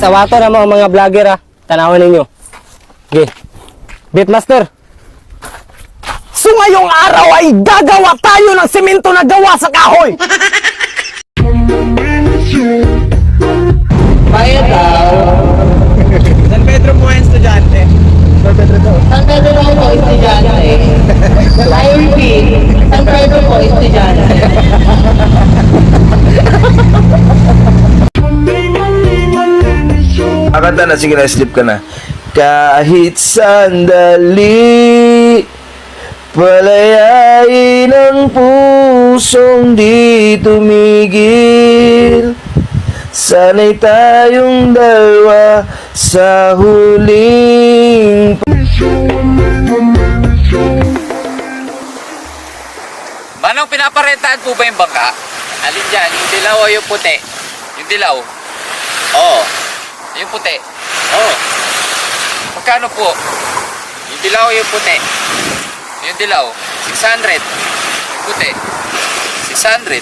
awato na mga vlogger ha. Tanawan ninyo. Okay. Beatmaster. So ngayong araw ay gagawa tayo ng semento na gawa sa kahoy. Bayad daw. San Pedro po yung estudyante. San Pedro daw po, estudyante. IRP, San Pedro po, estudyante. Akanta na, sige na, sleep ka na. Kahit sandali, palayain ang pusong di tumigil. Sana'y tayong dalawa sa huling Manong, pinaparentahan po ba yung bangka? Alin dyan? Yung dilaw o yung puti? Yung dilaw? Oo. Yung puti? Oo. Magkano po? Yung dilaw o yung puti? Yung dilaw? 600. Yung puti? 600.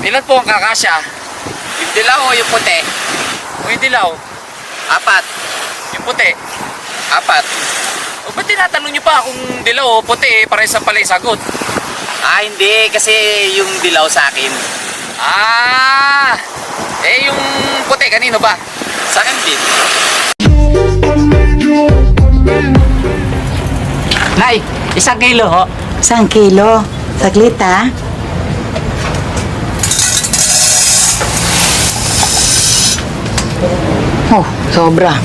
Ilan po ang kakasya? Yung dilaw o yung puti? O yung dilaw? 4. Yung puti? 4. O ba't tinatanong nyo pa kung dilaw o puti? Parehas sa pala yung sagot. Hindi. Kasi yung dilaw sa akin. Yung puti, kanino ba? Sa akin din. Nay, 1 kilo ho. 1 kilo. Saglit ha. Oh, sobra.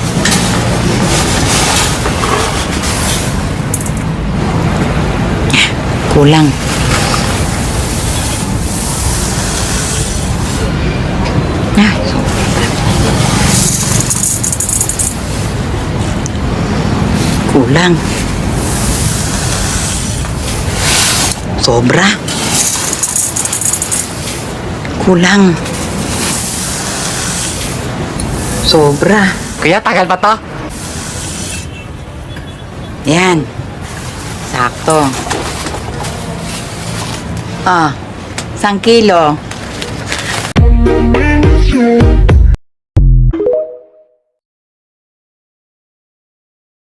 Kulang. Sobra. Kulang. Sobra. Kulang. Sobra. Kuya, tagal pa to? Yan. Sakto. 1 kilo.